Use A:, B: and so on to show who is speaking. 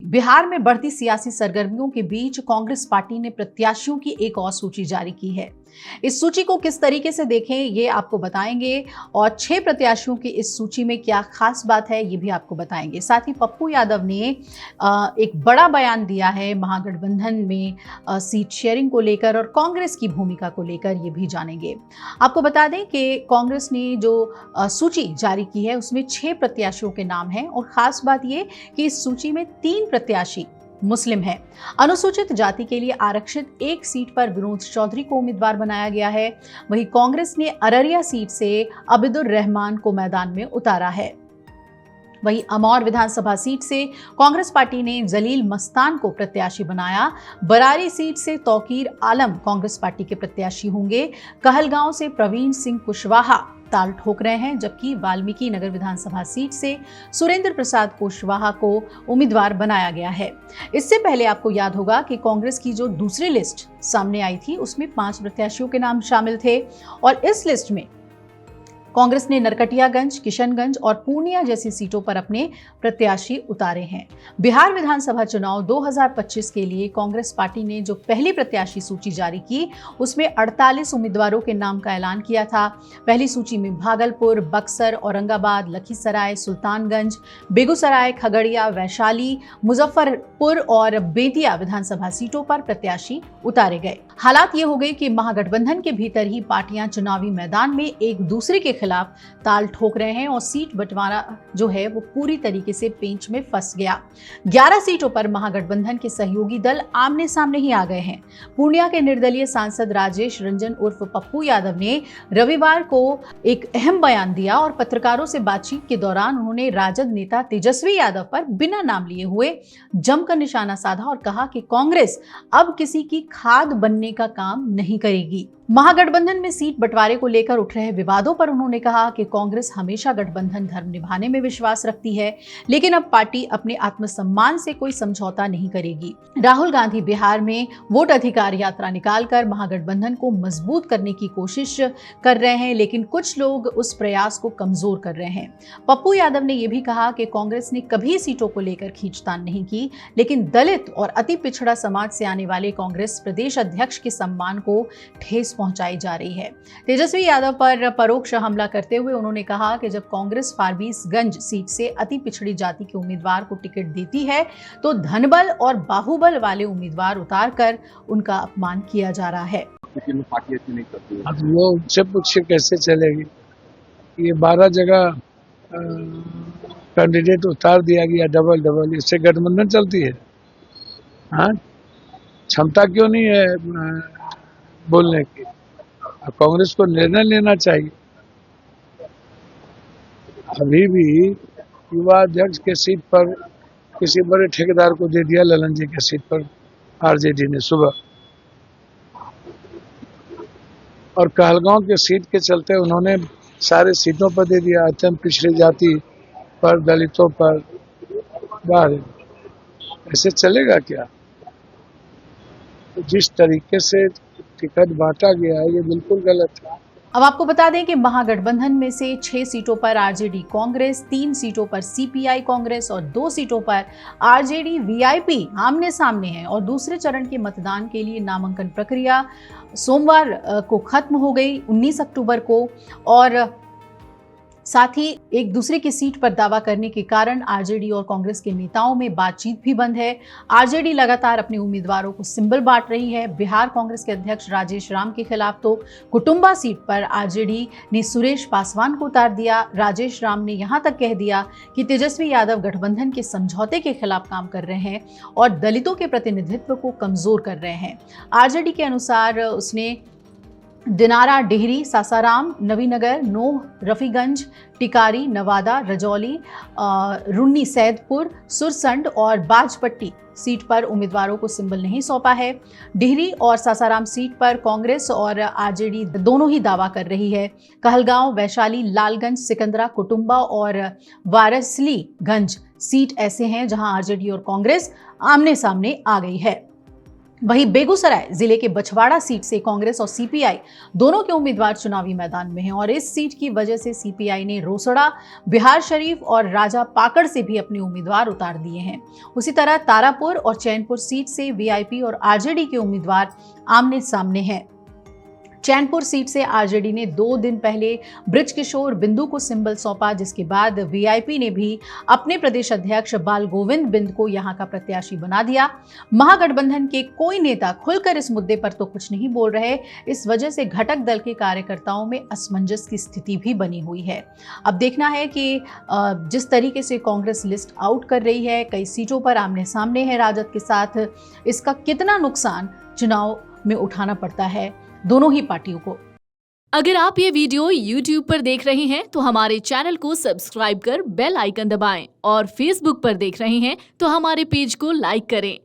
A: बिहार में बढ़ती सियासी सरगर्मियों के बीच कांग्रेस पार्टी ने प्रत्याशियों की एक और सूची जारी की है। इस सूची को किस तरीके से देखें ये आपको बताएंगे और 6 प्रत्याशियों की इस सूची में क्या खास बात है ये भी आपको बताएंगे। साथ ही पप्पू यादव ने एक बड़ा बयान दिया है महागठबंधन में सीट शेयरिंग को लेकर और कांग्रेस की भूमिका को लेकर ये भी जानेंगे। आपको बता दें कि कांग्रेस ने जो सूची जारी की है उसमें 6 प्रत्याशियों के नाम हैं और खास बात ये कि इस सूची में 3 प्रत्याशी मुस्लिम है। अनुसूचित जाति के लिए आरक्षित एक सीट पर विनोद चौधरी को उम्मीदवार बनाया गया है। वहीं कांग्रेस ने अररिया सीट से अबिदुर रहमान को मैदान में उतारा है। वहीं अमौर विधानसभा सीट से कांग्रेस पार्टी ने जलील मस्तान को प्रत्याशी बनाया। बरारी सीट से तौकीर आलम कांग्रेस पार्टी के प्रत्याशी होंगे। कहलगांव से प्रवीण सिंह कुशवाहा ताल ठोक रहे हैं, जबकि वाल्मीकि नगर विधानसभा सीट से सुरेंद्र प्रसाद कुशवाहा को उम्मीदवार बनाया गया है। इससे पहले आपको याद होगा कि कांग्रेस की जो दूसरी लिस्ट सामने आई थी उसमें 5 प्रत्याशियों के नाम शामिल थे और इस लिस्ट में कांग्रेस ने नरकटियागंज, किशनगंज और पूर्णिया जैसी सीटों पर अपने प्रत्याशी उतारे हैं। बिहार विधानसभा चुनाव 2025 के लिए कांग्रेस पार्टी ने जो पहली प्रत्याशी सूची जारी की उसमें 48 उम्मीदवारों के नाम का ऐलान किया था। पहली सूची में भागलपुर, बक्सर, औरंगाबाद, लखीसराय, सुल्तानगंज, बेगूसराय, खगड़िया, वैशाली, मुजफ्फरपुर और बेतिया विधानसभा सीटों पर प्रत्याशी उतारे गए। हालात ये हो गए कि महागठबंधन के भीतर ही पार्टियां चुनावी मैदान में एक दूसरे के खिलाफ ताल ठोक रहे हैं और सीट बंटवारा जो है वो पूरी तरीके से पेंच में फंस गया। 11 सीटों पर महागठबंधन के सहयोगी दल आमने सामने ही आ गए हैं। पूर्णिया के निर्दलीय सांसद राजेश रंजन उर्फ पप्पू यादव ने रविवार को एक अहम बयान दिया और पत्रकारों से बातचीत के दौरान उन्होंने राजद नेता तेजस्वी यादव पर बिना नाम लिए हुए जमकर निशाना साधा और कहा कि कांग्रेस अब किसी की खाद बनने का काम नहीं करेगी। महागठबंधन में सीट बंटवारे को लेकर उठ रहे विवादों पर उन्होंने कहा कि कांग्रेस हमेशा गठबंधन धर्म निभाने में विश्वास रखती है, लेकिन अब पार्टी अपने आत्मसम्मान से कोई समझौता नहीं करेगी। राहुल गांधी बिहार में वोट अधिकार यात्रा निकालकर महागठबंधन को मजबूत करने की कोशिश कर रहे हैं, लेकिन कुछ लोग उस प्रयास को कमजोर कर रहे हैं। पप्पू यादव ने यह भी कहा कि कांग्रेस ने कभी सीटों को लेकर खींचतान नहीं की, लेकिन दलित और अति पिछड़ा समाज से आने वाले कांग्रेस प्रदेश अध्यक्ष के सम्मान को ठेस पहुंचाई जा रही है। तेजस्वी यादव पर परोक्ष हमला करते हुए उन्होंने कहा कि जब कांग्रेस फारबिसगंज सीट से अति पिछड़ी जाति के उम्मीदवार को टिकट देती है तो धनबल और बाहुबल वाले उम्मीदवार उतारकर उनका अपमान किया जा रहा है।
B: अब वो उनसे पूछे कैसे चलेगी? ये 12 जगह कैंडिडेट उतार दिया गया डबल, इससे गठबंधन चलती है? हाँ, क्षमता क्यों नहीं है बोलने की? कांग्रेस को निर्णय लेना चाहिए। अभी भी युवा अध्यक्ष के सीट पर किसी बड़े ठेकेदार को दे दिया, ललन जी के सीट पर आरजेडी ने सुबह, और कहलगांव के सीट के चलते उन्होंने सारे सीटों पर दे दिया, अत्यंत पिछड़ी जाति पर, दलितों पर। बाहर ऐसे चलेगा क्या? जिस तरीके से टिकट बांटा गया है ये बिल्कुल गलत है।
A: अब आपको बता दें कि महागठबंधन में से 6 सीटों पर आरजेडी कांग्रेस, 3 सीटों पर सीपीआई कांग्रेस और 2 सीटों पर आरजेडी वीआईपी आमने सामने हैं और दूसरे चरण के मतदान के लिए नामांकन प्रक्रिया सोमवार को खत्म हो गई, 19 अक्टूबर को, और साथ ही एक दूसरे की सीट पर दावा करने के कारण आरजेडी और कांग्रेस के नेताओं में बातचीत भी बंद है। आरजेडी लगातार अपने उम्मीदवारों को सिंबल बांट रही है। बिहार कांग्रेस के अध्यक्ष राजेश राम के खिलाफ तो कुटुंबा सीट पर आरजेडी ने सुरेश पासवान को उतार दिया। राजेश राम ने यहां तक कह दिया कि तेजस्वी यादव गठबंधन के समझौते के खिलाफ काम कर रहे हैं और दलितों के प्रतिनिधित्व को कमजोर कर रहे हैं। आरजेडी के अनुसार उसने दिनारा, डिहरी, सासाराम, नवीनगर, नोह, रफीगंज, टिकारी, नवादा, रजौली, रुन्नी सैदपुर, सुरसंड और बाजपट्टी सीट पर उम्मीदवारों को सिंबल नहीं सौंपा है। डिहरी और सासाराम सीट पर कांग्रेस और आरजेडी दोनों ही दावा कर रही है। कहलगांव, वैशाली, लालगंज, सिकंदरा, कुटुंबा और वारसलीगंज सीट ऐसे हैं जहां आरजेडी और कांग्रेस आमने सामने आ गई है। वहीं बेगूसराय जिले के बछवाड़ा सीट से कांग्रेस और सीपीआई दोनों के उम्मीदवार चुनावी मैदान में हैं और इस सीट की वजह से सीपीआई ने रोसड़ा, बिहार शरीफ और राजा पाकड़ से भी अपने उम्मीदवार उतार दिए हैं। उसी तरह तारापुर और चैनपुर सीट से वीआईपी और आरजेडी के उम्मीदवार आमने सामने हैं। चैनपुर सीट से आरजेडी ने 2 दिन पहले बृजकिशोर बिंदु को सिंबल सौंपा, जिसके बाद वीआईपी ने भी अपने प्रदेश अध्यक्ष बाल गोविंद बिंद को यहां का प्रत्याशी बना दिया। महागठबंधन के कोई नेता खुलकर इस मुद्दे पर तो कुछ नहीं बोल रहे। इस वजह से घटक दल के कार्यकर्ताओं में असमंजस की स्थिति भी बनी हुई है। अब देखना है कि जिस तरीके से कांग्रेस लिस्ट आउट कर रही है, कई सीटों पर आमने सामने है राजद के साथ, इसका कितना नुकसान चुनाव में उठाना पड़ता है दोनों ही पार्टियों को।
C: अगर आप ये वीडियो YouTube पर देख रहे हैं तो हमारे चैनल को सब्सक्राइब कर बेल आइकन दबाएं और Facebook पर देख रहे हैं तो हमारे पेज को लाइक करें।